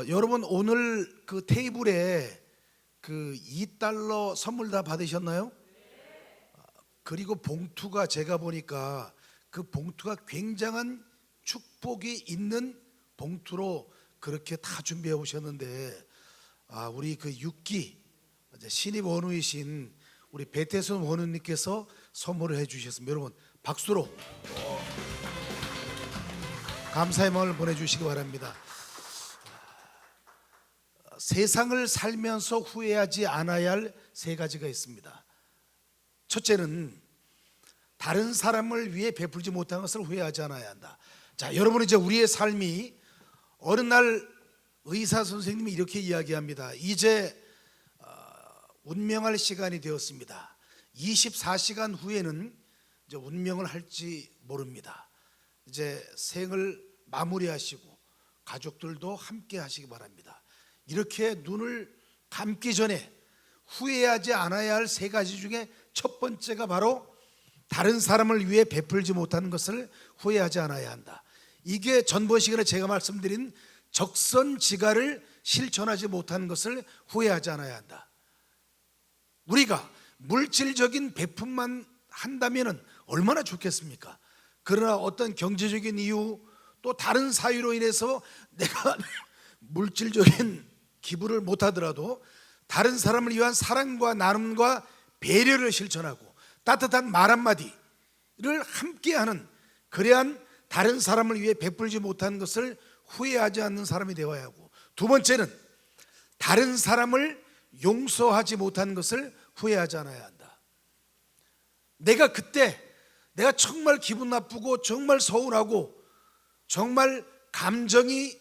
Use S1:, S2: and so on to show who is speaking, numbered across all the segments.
S1: 여러분 오늘 그 테이블에 그 $2 선물 다 받으셨나요? 그리고 봉투가 제가 보니까 그 봉투가 굉장한 축복이 있는 봉투로 그렇게 다 준비해 오셨는데, 우리 그 6기 신입 원우이신 우리 배태선 원우님께서 선물을 해 주셨습니다. 여러분 박수로 감사의 마음을 보내주시기 바랍니다. 세상을 살면서 후회하지 않아야 할 세 가지가 있습니다. 첫째는 다른 사람을 위해 베풀지 못한 것을 후회하지 않아야 한다. 자, 여러분 이제 우리의 삶이 어느 날 의사 선생님이 이렇게 이야기합니다. 이제 운명할 시간이 되었습니다. 24시간 후에는 이제 운명을 할지 모릅니다. 이제 생을 마무리하시고 가족들도 함께 하시기 바랍니다. 이렇게 눈을 감기 전에 후회하지 않아야 할 세 가지 중에 첫 번째가 바로 다른 사람을 위해 베풀지 못하는 것을 후회하지 않아야 한다. 이게 전번 시간에 제가 말씀드린 적선지가를 실천하지 못하는 것을 후회하지 않아야 한다. 우리가 물질적인 베품만 한다면 얼마나 좋겠습니까? 그러나 어떤 경제적인 이유 또 다른 사유로 인해서 내가 물질적인 기부를 못하더라도 다른 사람을 위한 사랑과 나눔과 배려를 실천하고 따뜻한 말 한마디를 함께하는, 그러한 다른 사람을 위해 베풀지 못하는 것을 후회하지 않는 사람이 되어야 하고, 두 번째는 다른 사람을 용서하지 못하는 것을 후회하지 않아야 한다. 내가 그때 내가 정말 기분 나쁘고 정말 서운하고 정말 감정이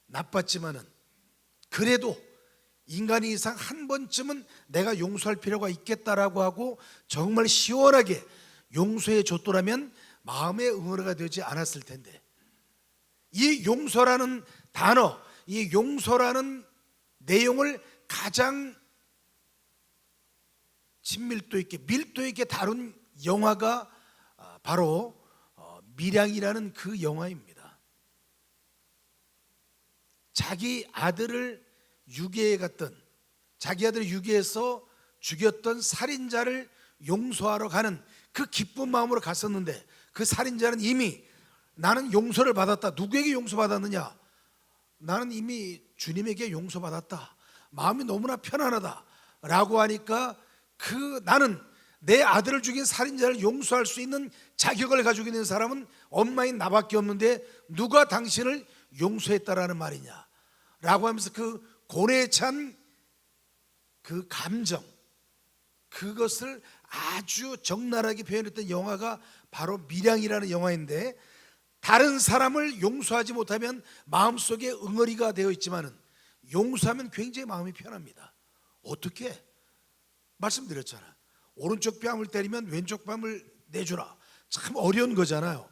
S1: 나빴지만은 그래도 인간이 이상 한 번쯤은 내가 용서할 필요가 있겠다라고 하고 정말 시원하게 용서해 줬더라면 마음의 응어리가 되지 않았을 텐데, 이 용서라는 단어, 이 용서라는 내용을 가장 친밀도 있게 밀도 있게 다룬 영화가 바로 밀양이라는 그 영화입니다. 자기 아들을 유괴해 갔던, 자기 아들을 유괴해서 죽였던 살인자를 용서하러 가는 그 기쁜 마음으로 갔었는데, 그 살인자는 이미 나는 용서를 받았다. 누구에게 용서받았느냐? 나는 이미 주님에게 용서받았다. 마음이 너무나 편안하다 라고 하니까 나는 내 아들을 죽인 살인자를 용서할 수 있는 자격을 가지고 있는 사람은 엄마인 나밖에 없는데 누가 당신을 용서했다라는 말이냐 라고 하면서 그 고뇌에 찬 그 감정, 그것을 아주 적나라하게 표현했던 영화가 바로 밀양이라는 영화인데, 다른 사람을 용서하지 못하면 마음속에 응어리가 되어 있지만은 용서하면 굉장히 마음이 편합니다. 어떻게? 말씀드렸잖아. 오른쪽 뺨을 때리면 왼쪽 뺨을 내주라. 참 어려운 거잖아요.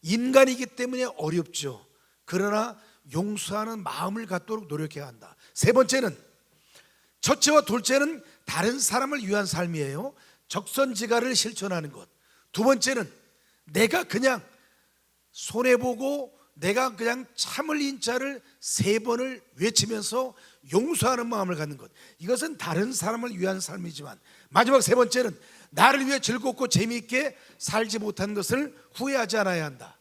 S1: 인간이기 때문에 어렵죠. 그러나 용서하는 마음을 갖도록 노력해야 한다. 세 번째는, 첫째와 둘째는 다른 사람을 위한 삶이에요. 적선지가를 실천하는 것. 두 번째는 내가 그냥 손해보고 내가 그냥 참을 인자를 3번을 외치면서 용서하는 마음을 갖는 것. 이것은 다른 사람을 위한 삶이지만, 마지막 세 번째는 나를 위해 즐겁고 재미있게 살지 못한 것을 후회하지 않아야 한다.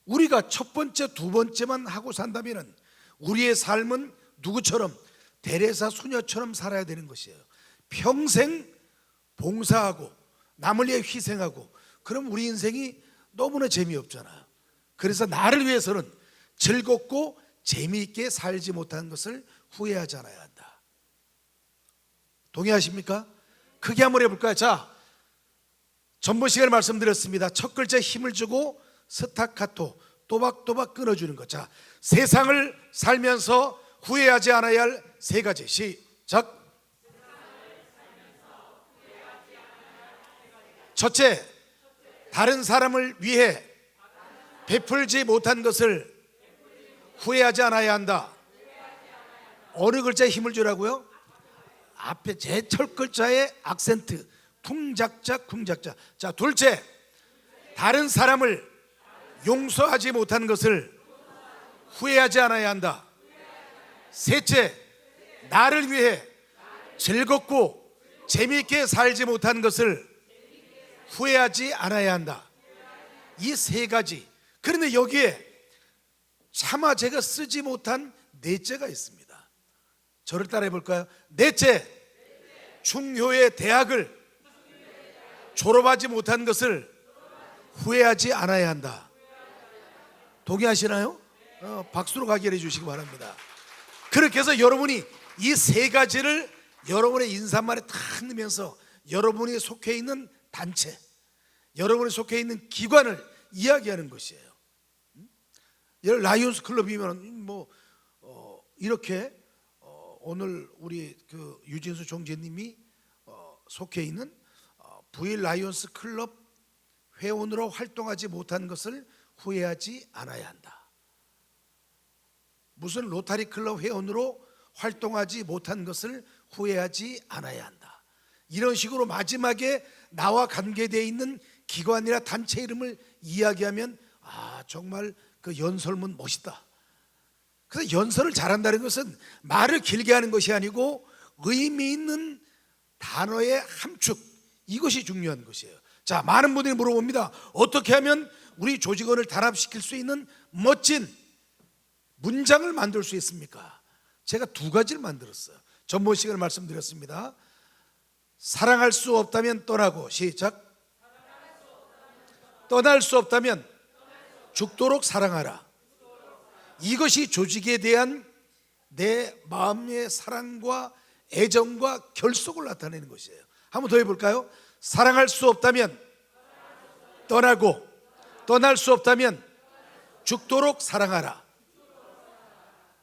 S1: 우리가 첫 번째, 두 번째만 하고 산다면 우리의 삶은 누구처럼? 데레사 수녀처럼 살아야 되는 것이에요. 평생 봉사하고 남을 위해 희생하고, 그럼 우리 인생이 너무나 재미없잖아요. 그래서 나를 위해서는 즐겁고 재미있게 살지 못한 것을 후회하지 않아야 한다. 동의하십니까? 크게 한번 해볼까요? 자, 전번 시간에 말씀드렸습니다. 첫 글자에 힘을 주고 스타카토, 또박또박 끊어주는 것. 자, 세상을 살면서 후회하지 않아야 할 세 가지. 시작. 첫째, 다른 사람을 위해 베풀지 못한 것을 후회하지 않아야 한다. 어느 글자에 힘을 주라고요? 앞에 제 첫 글자의 악센트, 쿵작자 쿵작자. 자, 둘째, 다른 사람을 용서하지 못한 것을 후회하지 않아야 한다. 셋째, 나를 위해 즐겁고 재미있게 살지 못한 것을 후회하지 않아야 한다. 이 세 가지. 그런데 여기에 차마 제가 쓰지 못한 넷째가 있습니다. 저를 따라해 볼까요? 넷째, 중효의 대학을 졸업하지 못한 것을 후회하지 않아야 한다. 동의하시나요? 박수로 가결해 주시기 바랍니다. 그렇게 해서 여러분이 이 세 가지를 여러분의 인사말에 탁 넣으면서 여러분이 속해 있는 단체, 여러분이 속해 있는 기관을 이야기하는 것이에요. 라이온스 클럽이면 이렇게 오늘 우리 그 유진수 총재님이 속해 있는 VL 라이온스 클럽 회원으로 활동하지 못한 것을 후회하지 않아야 한다. 무슨 로타리 클럽 회원으로 활동하지 못한 것을 후회하지 않아야 한다. 이런 식으로 마지막에 나와 관계되어 있는 기관이나 단체 이름을 이야기하면 정말 그 연설문 멋있다. 그래서 연설을 잘한다는 것은 말을 길게 하는 것이 아니고 의미 있는 단어의 함축, 이것이 중요한 것이에요. 자, 많은 분들이 물어봅니다. 어떻게 하면 우리 조직원을 단합시킬 수 있는 멋진 문장을 만들 수 있습니까? 제가 두 가지를 만들었어요. 전번 시간에 말씀드렸습니다. 사랑할 수 없다면 떠나고, 시작. 떠날 수 없다면 죽도록 사랑하라. 이것이 조직에 대한 내 마음의 사랑과 애정과 결속을 나타내는 것이에요. 한번 더 해볼까요? 사랑할 수 없다면 떠나고, 떠날 수 없다면 죽도록 사랑하라.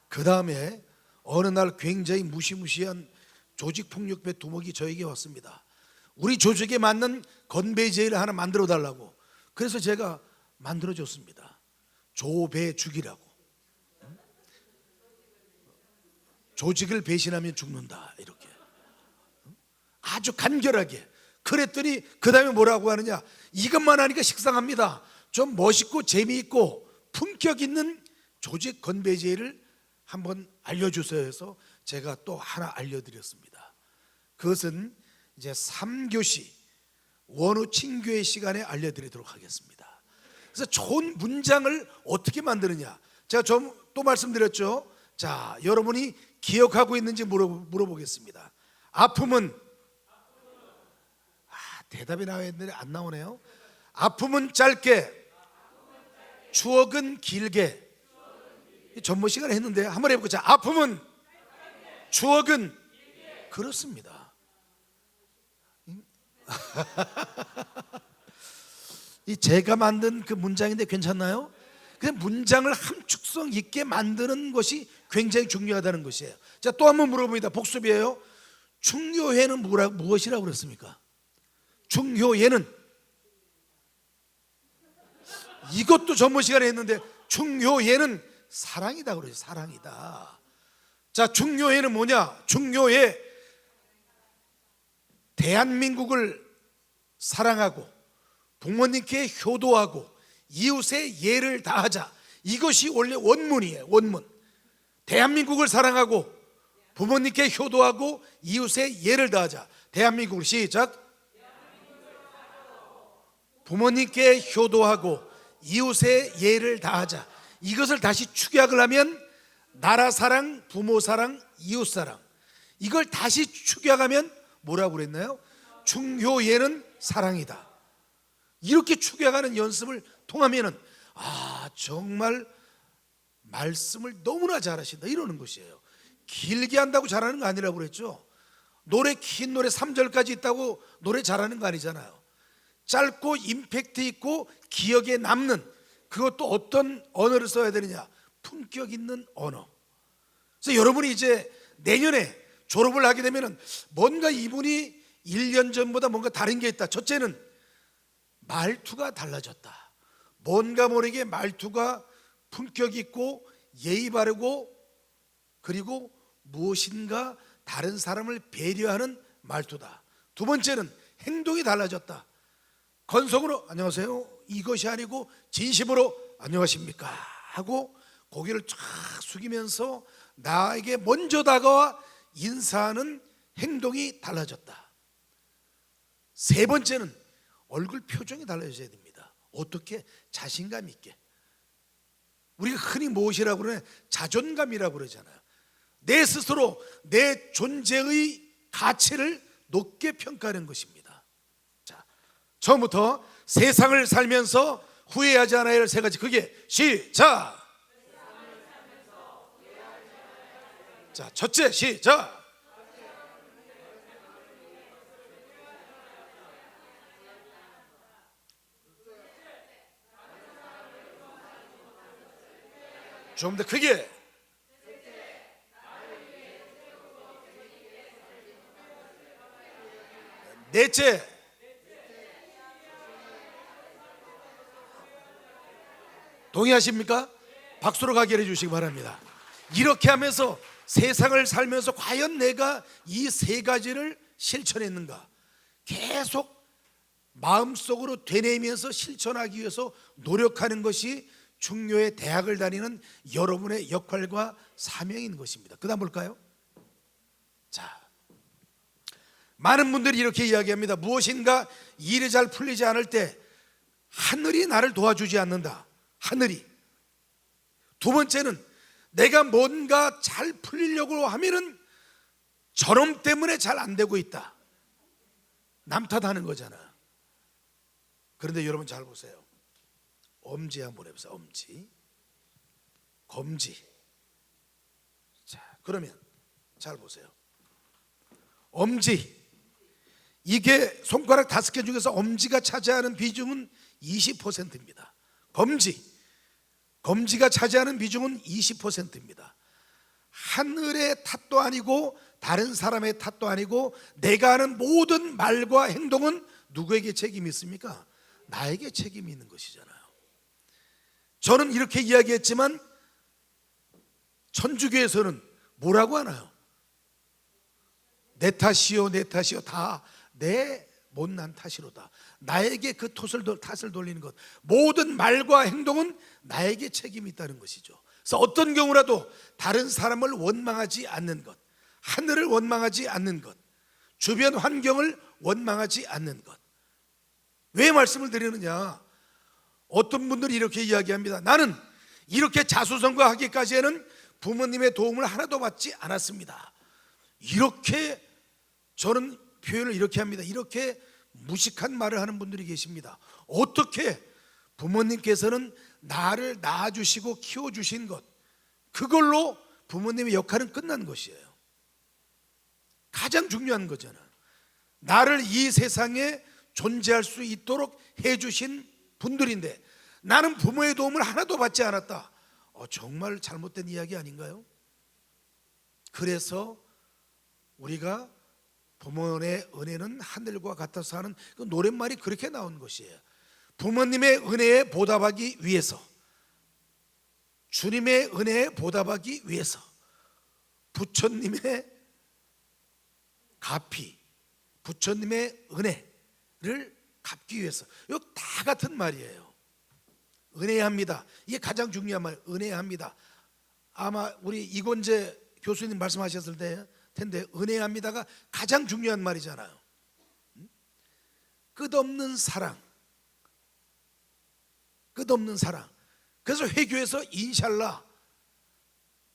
S1: 그 다음에 어느 날 굉장히 무시무시한 조직폭력배 두목이 저에게 왔습니다. 우리 조직에 맞는 건배제를 하나 만들어 달라고. 그래서 제가 만들어줬습니다. 조배죽이라고. 조직을 배신하면 죽는다, 이렇게 아주 간결하게. 그랬더니 그 다음에 뭐라고 하느냐, 이것만 하니까 식상합니다. 좀 멋있고 재미있고 품격 있는 조직 건배제를 한번 알려주세요 해서 제가 또 하나 알려드렸습니다. 그것은 이제 3교시 원후 친교의 시간에 알려드리도록 하겠습니다. 그래서 좋은 문장을 어떻게 만드느냐, 제가 좀 또 말씀드렸죠. 자, 여러분이 기억하고 있는지 물어보겠습니다. 아픔은, 대답이 나와야 했는데 안 나오네요. 아픔은 짧게, 추억은 길게. 전번 시간에 했는데 한번 해보자. 아픔은, 추억은, 그렇습니다. 이 제가 만든 그 문장인데 괜찮나요? 그 문장을 함축성 있게 만드는 것이 굉장히 중요하다는 것이에요. 자, 또 한번 물어봅니다. 복습이에요. 중요해는 무엇이라고 그랬습니까? 중요해는, 이것도 전번 시간에 했는데 중요해는 사랑이다 그러죠. 사랑이다. 자, 중요해는 뭐냐? 중요해, 대한민국을 사랑하고 부모님께 효도하고 이웃의 예를 다하자. 이것이 원래 원문이에요. 원문. 대한민국을 사랑하고 부모님께 효도하고 이웃의 예를 다하자. 대한민국을, 시작. 부모님께 효도하고 이웃의 예를 다하자. 이것을 다시 축약을 하면 나라 사랑, 부모 사랑, 이웃 사랑. 이걸 다시 축약하면 뭐라고 그랬나요? 중효예는 사랑이다. 이렇게 축약하는 연습을 통하면은 정말 말씀을 너무나 잘하신다, 이러는 것이에요. 길게 한다고 잘하는 거 아니라고 그랬죠. 노래, 긴 노래 3절까지 있다고 노래 잘하는 거 아니잖아요. 짧고 임팩트 있고 기억에 남는, 그것도 어떤 언어를 써야 되느냐? 품격 있는 언어. 그래서 여러분이 이제 내년에 졸업을 하게 되면은 뭔가 이분이 1년 전보다 뭔가 다른 게 있다. 첫째는 말투가 달라졌다. 뭔가 모르게 말투가 품격 있고 예의 바르고, 그리고 무엇인가 다른 사람을 배려하는 말투다. 두 번째는 행동이 달라졌다. 건성으로 안녕하세요, 이것이 아니고 진심으로 안녕하십니까 하고 고개를 쫙 숙이면서 나에게 먼저 다가와 인사하는 행동이 달라졌다. 세 번째는 얼굴 표정이 달라져야 됩니다. 어떻게? 자신감 있게. 우리가 흔히 무엇이라고 그러냐? 자존감이라고 그러잖아요. 내 스스로 내 존재의 가치를 높게 평가하는 것입니다. 자, 처음부터 세상을 살면서 후회하지 않아야 할 세 가지. 그게 시작. 자, 첫째 시작. 좀 더 크게. 넷째, 동의하십니까? 박수로 가게 해주시기 바랍니다. 이렇게 하면서 세상을 살면서 과연 내가 이 세 가지를 실천했는가, 계속 마음속으로 되뇌면서 실천하기 위해서 노력하는 것이 중요해. 대학을 다니는 여러분의 역할과 사명인 것입니다. 그 다음 볼까요? 자, 많은 분들이 이렇게 이야기합니다. 무엇인가 일이 잘 풀리지 않을 때 하늘이 나를 도와주지 않는다. 하늘이. 두 번째는 내가 뭔가 잘 풀리려고 하면은 저놈 때문에 잘 안 되고 있다. 남 탓하는 거잖아. 그런데 여러분 잘 보세요. 엄지 한번 해보세요. 엄지, 검지. 자, 그러면 잘 보세요. 엄지, 이게 손가락 5개 중에서 엄지가 차지하는 비중은 20%입니다. 검지가 차지하는 비중은 20%입니다. 하늘의 탓도 아니고 다른 사람의 탓도 아니고 내가 하는 모든 말과 행동은 누구에게 책임이 있습니까? 나에게 책임이 있는 것이잖아요. 저는 이렇게 이야기했지만 천주교에서는 뭐라고 하나요? 내 탓이요, 내 탓이요. 다 내 못난 탓이로다. 나에게 그 탓을 돌리는 것. 모든 말과 행동은 나에게 책임이 있다는 것이죠. 그래서 어떤 경우라도 다른 사람을 원망하지 않는 것, 하늘을 원망하지 않는 것, 주변 환경을 원망하지 않는 것. 왜 말씀을 드리느냐? 어떤 분들이 이렇게 이야기합니다. 나는 이렇게 자수성가하기까지에는 부모님의 도움을 하나도 받지 않았습니다. 이렇게 저는 표현을 이렇게 합니다. 이렇게 무식한 말을 하는 분들이 계십니다. 어떻게 부모님께서는 나를 낳아주시고 키워주신 것, 그걸로 부모님의 역할은 끝난 것이에요. 가장 중요한 거잖아요. 나를 이 세상에 존재할 수 있도록 해주신 분들인데 나는 부모의 도움을 하나도 받지 않았다. 정말 잘못된 이야기 아닌가요? 그래서 우리가 부모의 은혜는 하늘과 같아서 하는 그 노랫말이 그렇게 나온 것이에요. 부모님의 은혜에 보답하기 위해서, 주님의 은혜에 보답하기 위해서, 부처님의 가피, 부처님의 은혜를 갚기 위해서. 이거 다 같은 말이에요. 은혜합니다. 이게 가장 중요한 말. 은혜합니다. 아마 우리 이건재 교수님 말씀하셨을 텐데 은혜합니다가 가장 중요한 말이잖아요. 끝없는 사랑, 끝없는 사랑. 그래서 회교에서 인샬라,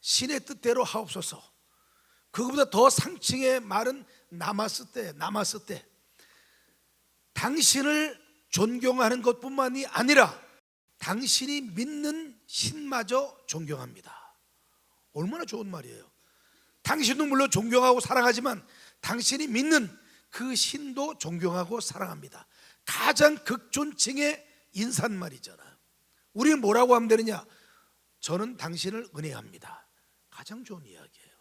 S1: 신의 뜻대로 하옵소서. 그거보다 더 상층의 말은 남았을 때 당신을 존경하는 것뿐만이 아니라 당신이 믿는 신마저 존경합니다. 얼마나 좋은 말이에요. 당신도 물론 존경하고 사랑하지만 당신이 믿는 그 신도 존경하고 사랑합니다. 가장 극존칭의 인사말이잖아요. 우리는 뭐라고 하면 되느냐? 저는 당신을 은혜합니다. 가장 좋은 이야기예요.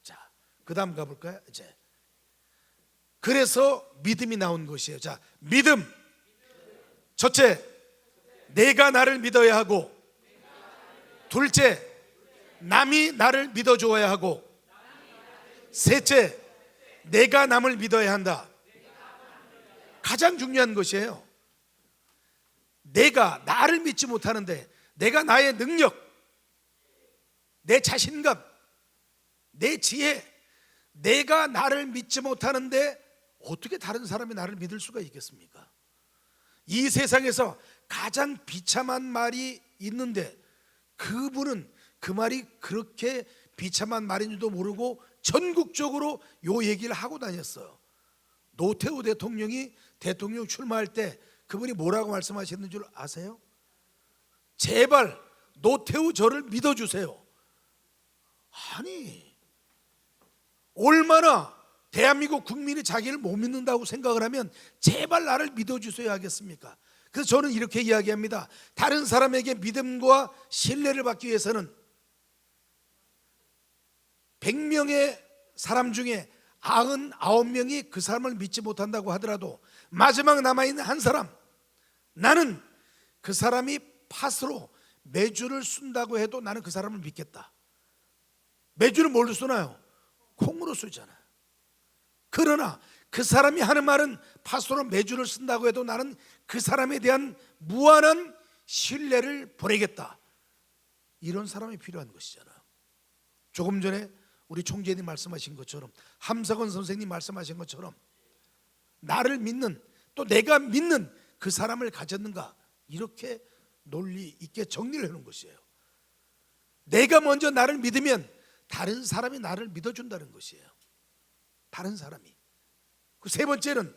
S1: 자, 그 다음 가볼까요? 이제 그래서 믿음이 나온 것이에요. 자, 믿음. 첫째, 내가 나를 믿어야 하고, 둘째, 남이 나를 믿어줘야 하고, 셋째, 내가 남을 믿어야 한다. 가장 중요한 것이에요. 내가 나를 믿지 못하는데 내가 나의 능력, 내 자신감, 내 지혜, 내가 나를 믿지 못하는데 어떻게 다른 사람이 나를 믿을 수가 있겠습니까? 이 세상에서 가장 비참한 말이 있는데 그분은 그 말이 그렇게 비참한 말인 줄도 모르고 전국적으로 요 얘기를 하고 다녔어요. 노태우 대통령이 대통령 출마할 때 그분이 뭐라고 말씀하셨는 줄 아세요? 제발 노태우 저를 믿어주세요. 아니, 얼마나 대한민국 국민이 자기를 못 믿는다고 생각을 하면 제발 나를 믿어주셔야 하겠습니까? 그래서 저는 이렇게 이야기합니다. 다른 사람에게 믿음과 신뢰를 받기 위해서는 100명의 사람 중에 99명이 그 사람을 믿지 못한다고 하더라도 마지막 남아있는 한 사람, 나는 그 사람이 팥으로 메주를 쓴다고 해도 나는 그 사람을 믿겠다. 메주를 뭘로 쓰나요? 콩으로 쓰잖아요. 그러나 그 사람이 하는 말은 팥으로 메주를 쓴다고 해도 나는 그 사람에 대한 무한한 신뢰를 보내겠다. 이런 사람이 필요한 것이잖아요. 조금 전에 우리 총재님 말씀하신 것처럼, 함석원 선생님 말씀하신 것처럼 나를 믿는, 또 내가 믿는 그 사람을 가졌는가, 이렇게 논리 있게 정리를 해놓은 것이에요. 내가 먼저 나를 믿으면 다른 사람이 나를 믿어준다는 것이에요. 다른 사람이. 그 세 번째는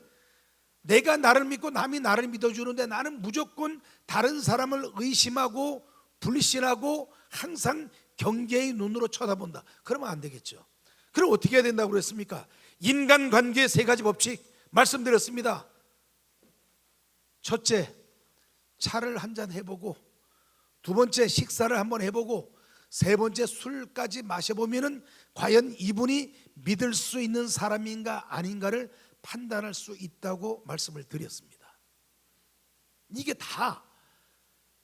S1: 내가 나를 믿고 남이 나를 믿어주는데 나는 무조건 다른 사람을 의심하고 불신하고 항상 경계의 눈으로 쳐다본다. 그러면 안 되겠죠. 그럼 어떻게 해야 된다고 그랬습니까? 인간관계의 세 가지 법칙 말씀드렸습니다. 첫째, 차를 한잔 해보고, 두 번째, 식사를 한번 해보고, 세 번째, 술까지 마셔보면은 과연 이분이 믿을 수 있는 사람인가 아닌가를 판단할 수 있다고 말씀을 드렸습니다. 이게 다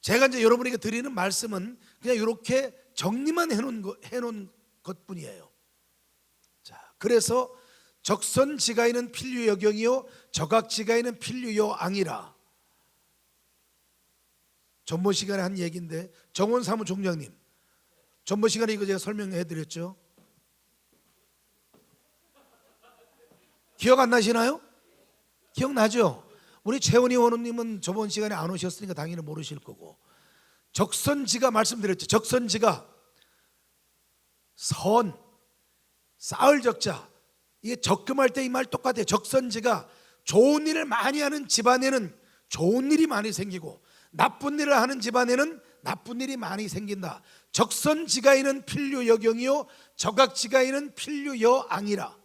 S1: 제가 이제 여러분에게 드리는 말씀은 그냥 이렇게 정리만 해놓은 것뿐이에요. 자, 그래서 적선지가에는 필류여경이요 적악지가에는 필류여앙이라. 전번 시간에 한 얘기인데, 정원 사무총장님, 전번 시간에 이거 제가 설명해 드렸죠. 기억 안 나시나요? 기억나죠? 우리 최원희 원우님은 저번 시간에 안 오셨으니까 당연히 모르실 거고, 적선지가 말씀드렸죠. 적선지가 선, 쌓을 적자, 이게 적금할 때 이 말 똑같아요. 적선지가 좋은 일을 많이 하는 집안에는 좋은 일이 많이 생기고 나쁜 일을 하는 집안에는 나쁜 일이 많이 생긴다. 적선지가에는 필류여경이요 적악지가에는 필류여앙이라.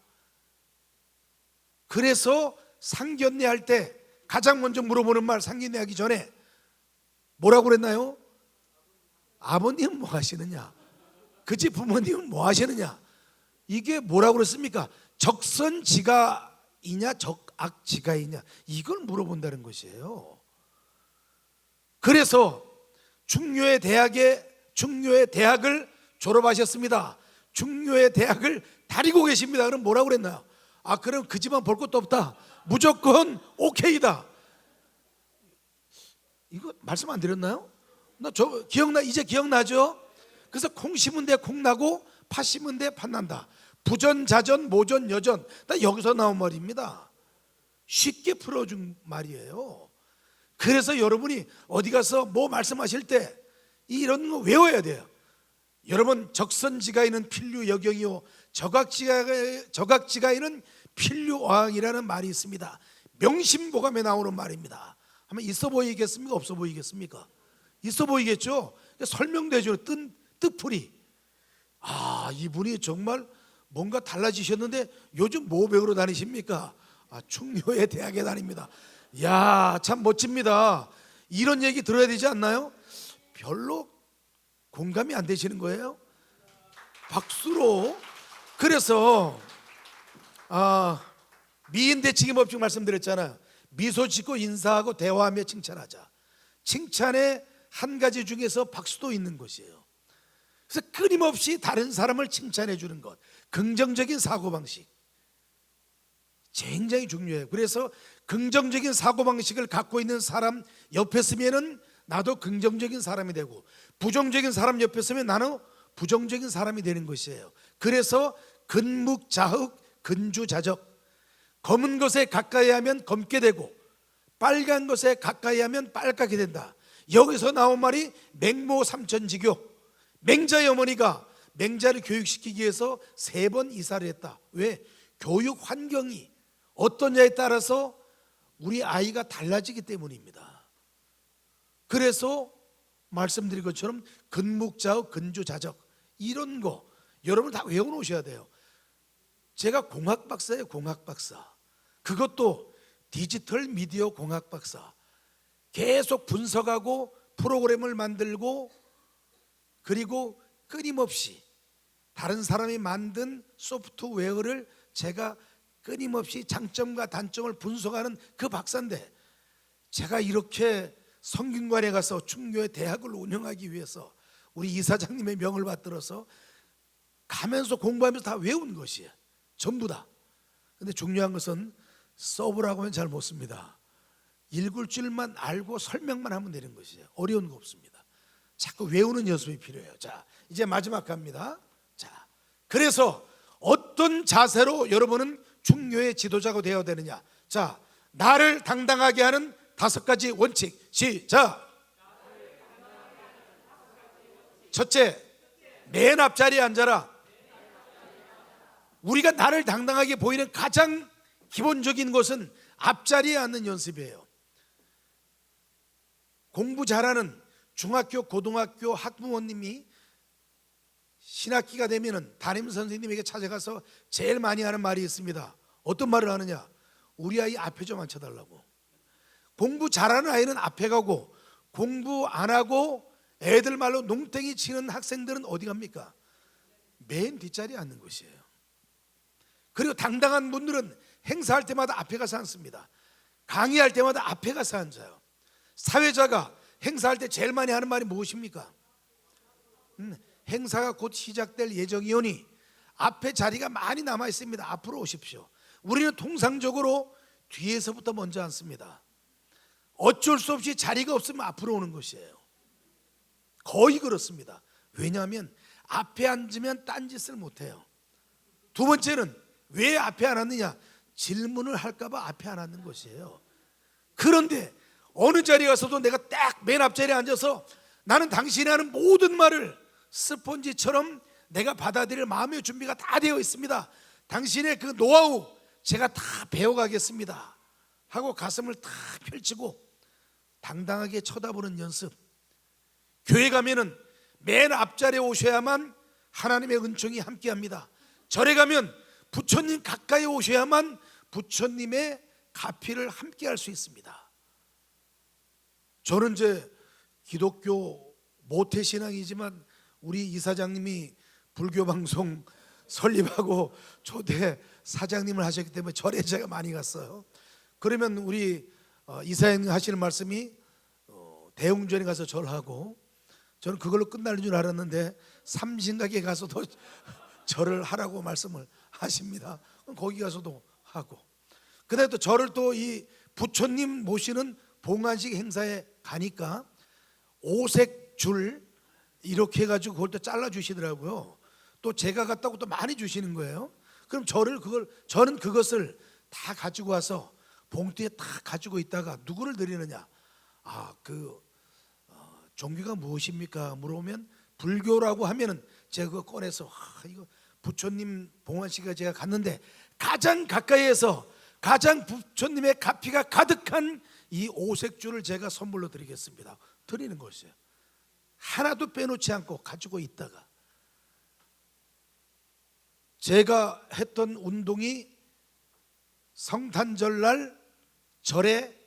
S1: 그래서 상견례 할 때 가장 먼저 물어보는 말, 상견례 하기 전에 뭐라고 그랬나요? 아버님은 뭐 하시느냐? 그 집 부모님은 뭐 하시느냐? 이게 뭐라고 그랬습니까? 적선지가이냐 적악지가이냐, 이걸 물어본다는 것이에요. 그래서 중요의 대학을 졸업하셨습니다. 중요의 대학을 다니고 계십니다. 그럼 뭐라고 그랬나요? 아, 그럼 그 집안 볼 것도 없다, 무조건 오케이다. 이거 말씀 안 드렸나요? 이제 기억나죠? 그래서 콩 심은 데 콩 나고 팥 심은 데 팥 난다. 부전자전 모전 여전, 다 여기서 나온 말입니다. 쉽게 풀어준 말이에요. 그래서 여러분이 어디 가서 뭐 말씀하실 때 이런 거 외워야 돼요. 여러분, 적선지가에는 필류여경이요 적악지가에는 필류어항이라는 말이 있습니다. 명심고감에 나오는 말입니다. 한번 있어 보이겠습니까? 없어 보이겠습니까? 있어 보이겠죠? 설명되죠. 뜻풀이. 아, 이분이 정말 뭔가 달라지셨는데 요즘 뭐 배우러 다니십니까? 아, 충효의 대학에 다닙니다. 야, 참 멋집니다. 이런 얘기 들어야 되지 않나요? 별로 공감이 안 되시는 거예요? 박수로. 그래서 미인 대칭의 법칙 말씀드렸잖아요. 미소 짓고 인사하고 대화하며 칭찬하자. 칭찬의 한 가지 중에서 박수도 있는 것이에요. 그래서 끊임없이 다른 사람을 칭찬해 주는 것, 긍정적인 사고방식 굉장히 중요해요. 그래서 긍정적인 사고방식을 갖고 있는 사람 옆에 서면은 나도 긍정적인 사람이 되고, 부정적인 사람 옆에 서면 나는 부정적인 사람이 되는 것이에요. 그래서 근묵자흑 근주자적, 검은 것에 가까이 하면 검게 되고 빨간 것에 가까이 하면 빨갛게 된다. 여기서 나온 말이 맹모삼천지교. 맹자의 어머니가 맹자를 교육시키기 위해서 3번 이사를 했다. 왜? 교육 환경이 어떠냐에 따라서 우리 아이가 달라지기 때문입니다. 그래서 말씀드린 것처럼 근묵자흑 근주자적, 이런 거 여러분 다 외워놓으셔야 돼요. 제가 공학 박사예요. 공학 박사. 그것도 디지털 미디어 공학 박사. 계속 분석하고 프로그램을 만들고, 그리고 끊임없이 다른 사람이 만든 소프트웨어를 제가 끊임없이 장점과 단점을 분석하는 그 박사인데, 제가 이렇게 성균관에 가서 충교의 대학을 운영하기 위해서 우리 이사장님의 명을 받들어서 가면서 공부하면서 다 외운 것이에요. 전부 다. 근데 중요한 것은 써보라고 하면 잘 못 씁니다. 읽을 줄만 알고 설명만 하면 되는 것이에요. 어려운 거 없습니다. 자꾸 외우는 연습이 필요해요. 자, 이제 마지막 갑니다. 자, 그래서 어떤 자세로 여러분은 충교의 지도자가 되어야 되느냐? 자, 나를 당당하게 하는 5가지 원칙. 시작. 첫째, 맨 앞자리에 앉아라. 우리가 나를 당당하게 보이는 가장 기본적인 것은 앞자리에 앉는 연습이에요. 공부 잘하는 중학교, 고등학교 학부모님이 신학기가 되면은 담임 선생님에게 찾아가서 제일 많이 하는 말이 있습니다. 어떤 말을 하느냐? 우리 아이 앞에 좀 앉혀달라고. 공부 잘하는 아이는 앞에 가고, 공부 안 하고 애들 말로 농땡이 치는 학생들은 어디 갑니까? 맨 뒷자리에 앉는 것이에요. 그리고 당당한 분들은 행사할 때마다 앞에 가서 앉습니다. 강의할 때마다 앞에 가서 앉아요. 사회자가 행사할 때 제일 많이 하는 말이 무엇입니까? 행사가 곧 시작될 예정이오니 앞에 자리가 많이 남아 있습니다. 앞으로 오십시오. 우리는 통상적으로 뒤에서부터 먼저 앉습니다. 어쩔 수 없이 자리가 없으면 앞으로 오는 것이에요. 거의 그렇습니다. 왜냐하면 앞에 앉으면 딴짓을 못해요. 두 번째는 왜 앞에 안 앉느냐? 질문을 할까봐 앞에 안 앉는 것이에요. 그런데 어느 자리에 가서도 내가 딱 맨 앞자리에 앉아서 나는 당신이 하는 모든 말을 스펀지처럼 내가 받아들일 마음의 준비가 다 되어 있습니다. 당신의 그 노하우 제가 다 배워가겠습니다 하고 가슴을 다 펼치고 당당하게 쳐다보는 연습. 교회 가면은 맨 앞자리에 오셔야만 하나님의 은총이 함께합니다. 절에 가면 부처님 가까이 오셔야만 부처님의 가피를 함께할 수 있습니다. 저는 이제 기독교 모태신앙이지만 우리 이사장님이 불교 방송 설립하고 초대 사장님을 하셨기 때문에 절에 제가 많이 갔어요. 그러면 우리 이사장님 하시는 말씀이 대웅전에 가서 절하고, 저는 그걸로 끝날 줄 알았는데 삼신각에 가서도 절을 하라고 말씀을 하십니다. 거기 가서도 하고, 그다음에 또 절을 또 이 부처님 모시는 봉안식 행사에 가니까 오색 줄 이렇게 해가지고 그걸 또 잘라 주시더라고요. 또 제가 갔다고 또 많이 주시는 거예요. 그럼 저는 그것을 다 가지고 와서 봉투에 다 가지고 있다가 누구를 드리느냐? 종교가 무엇입니까? 물어보면 불교라고 하면은 제가 그거 꺼내서 이거 부처님 봉안식에 제가 갔는데 가장 가까이에서 가장 부처님의 가피가 가득한 이 오색줄을 제가 선물로 드리겠습니다. 드리는 것이에요. 하나도 빼놓지 않고 가지고 있다가, 제가 했던 운동이 성탄절날 절에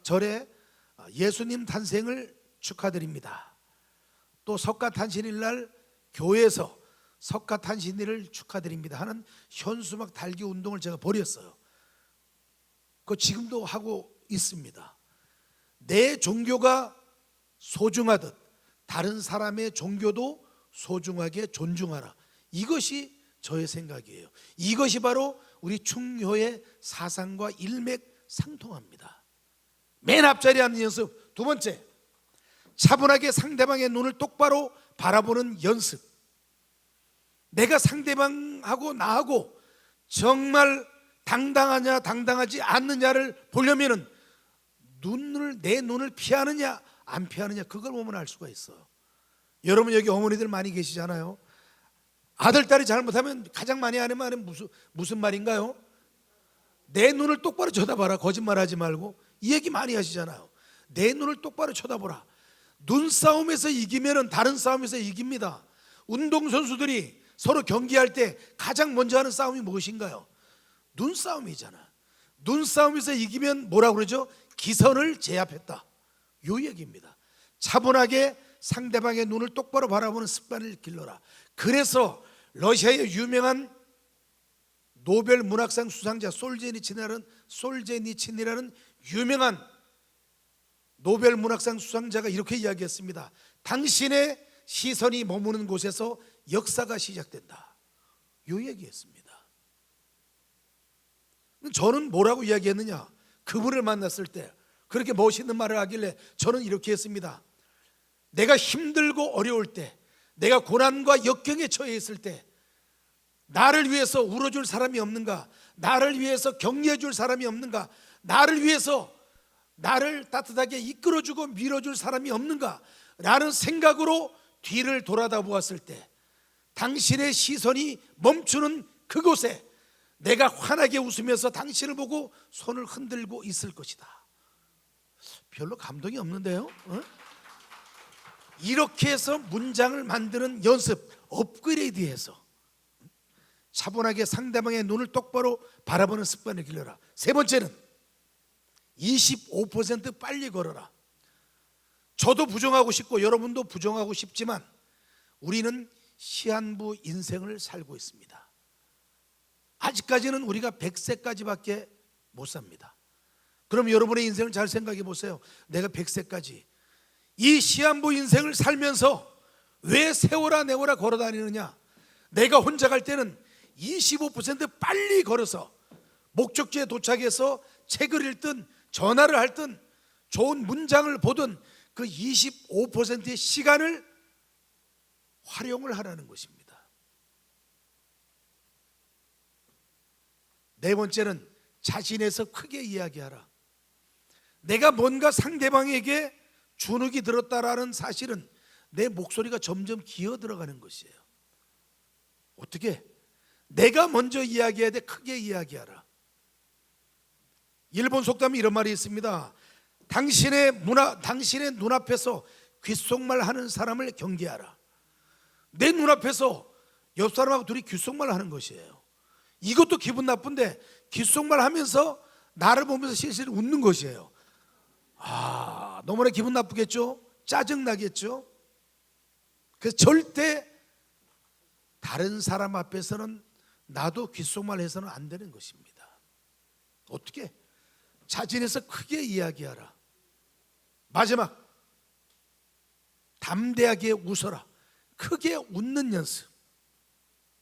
S1: 절에 예수님 탄생을 축하드립니다. 또 석가탄신일날 교회에서 석가탄신일을 축하드립니다 하는 현수막 달기 운동을 제가 벌였어요. 그거 지금도 하고 있습니다. 내 종교가 소중하듯 다른 사람의 종교도 소중하게 존중하라. 이것이 저의 생각이에요. 이것이 바로 우리 충효의 사상과 일맥상통합니다. 맨 앞자리에 앉는 연습. 두 번째, 차분하게 상대방의 눈을 똑바로 바라보는 연습. 내가 상대방하고 나하고 정말 당당하냐 당당하지 않느냐를 보려면은 내 눈을 피하느냐 안 피하느냐, 그걸 보면 알 수가 있어요. 여러분 여기 어머니들 많이 계시잖아요. 아들 딸이 잘못하면 가장 많이 하는 말은 무슨 말인가요? 내 눈을 똑바로 쳐다봐라, 거짓말하지 말고. 이 얘기 많이 하시잖아요. 내 눈을 똑바로 쳐다보라. 눈싸움에서 이기면은 다른 싸움에서 이깁니다. 운동선수들이 서로 경기할 때 가장 먼저 하는 싸움이 무엇인가요? 눈싸움이잖아. 눈싸움에서 이기면 뭐라고 그러죠? 기선을 제압했다, 요 얘기입니다. 차분하게 상대방의 눈을 똑바로 바라보는 습관을 길러라. 그래서 러시아의 유명한 노벨 문학상 수상자 솔제니친이라는 유명한 노벨 문학상 수상자가 이렇게 이야기했습니다. 당신의 시선이 머무는 곳에서 역사가 시작된다, 요 얘기했습니다. 저는 뭐라고 이야기했느냐? 그분을 만났을 때 그렇게 멋있는 말을 하길래 저는 이렇게 했습니다. 내가 힘들고 어려울 때, 내가 고난과 역경에 처해 있을 때 나를 위해서 울어줄 사람이 없는가? 나를 위해서 격려해줄 사람이 없는가? 나를 위해서 나를 따뜻하게 이끌어주고 밀어줄 사람이 없는가? 라는 생각으로 뒤를 돌아다 보았을 때 당신의 시선이 멈추는 그곳에 내가 환하게 웃으면서 당신을 보고 손을 흔들고 있을 것이다. 별로 감동이 없는데요? 이렇게 해서 문장을 만드는 연습, 업그레이드해서 차분하게 상대방의 눈을 똑바로 바라보는 습관을 길러라. 세 번째는 25% 빨리 걸어라. 저도 부정하고 싶고 여러분도 부정하고 싶지만 우리는 시한부 인생을 살고 있습니다. 아직까지는 우리가 100세까지밖에 못 삽니다. 그럼 여러분의 인생을 잘 생각해 보세요. 내가 100세까지 이 시한부 인생을 살면서 왜 세월아 내월아 걸어 다니느냐? 내가 혼자 갈 때는 25% 빨리 걸어서 목적지에 도착해서 책을 읽든 전화를 할든 좋은 문장을 보든 그 25%의 시간을 활용을 하라는 것입니다. 네 번째는 자신에서 크게 이야기하라. 내가 뭔가 상대방에게 주눅이 들었다라는 사실은 내 목소리가 점점 기어 들어가는 것이에요. 어떻게? 내가 먼저 이야기해야 돼. 크게 이야기하라. 일본 속담에 이런 말이 있습니다. 당신의 눈앞에서 귓속말 하는 사람을 경계하라. 내 눈앞에서 옆 사람하고 둘이 귓속말 하는 것이에요. 이것도 기분 나쁜데 귓속말 하면서 나를 보면서 실실 웃는 것이에요. 너무나 기분 나쁘겠죠? 짜증나겠죠? 그래서 절대 다른 사람 앞에서는 나도 귓속말 해서는 안 되는 것입니다. 어떻게? 자진해서 크게 이야기하라. 마지막, 담대하게 웃어라. 크게 웃는 연습.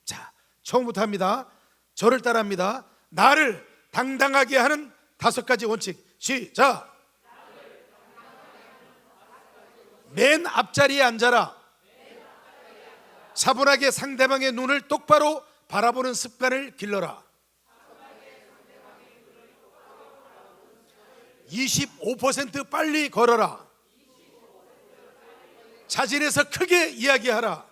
S1: 자, 처음부터 합니다. 저를 따라합니다. 나를 당당하게 하는 5가지 원칙. 시작. 맨 앞자리에 앉아라. 차분하게 상대방의 눈을 똑바로 바라보는 습관을 길러라. 25% 빨리 걸어라. 자진해서 크게 이야기하라.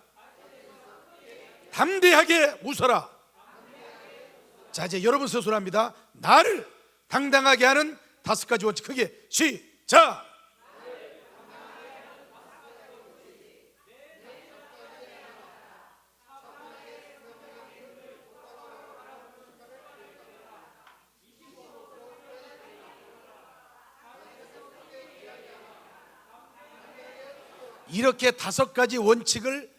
S1: 담대하게 웃어라. 자, 이제 여러분 스스로 합니다. 나를 당당하게 하는 5가지 원칙. 크게 시작. 이렇게 5가지 원칙을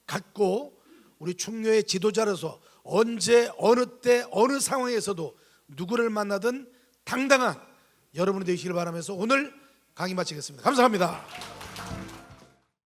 S1: 갖고 우리 충녀의 지도자로서 언제 어느 때 어느 상황에서도 누구를 만나든 당당한 여러분이 되시길 바라면서 오늘 강의 마치겠습니다. 감사합니다.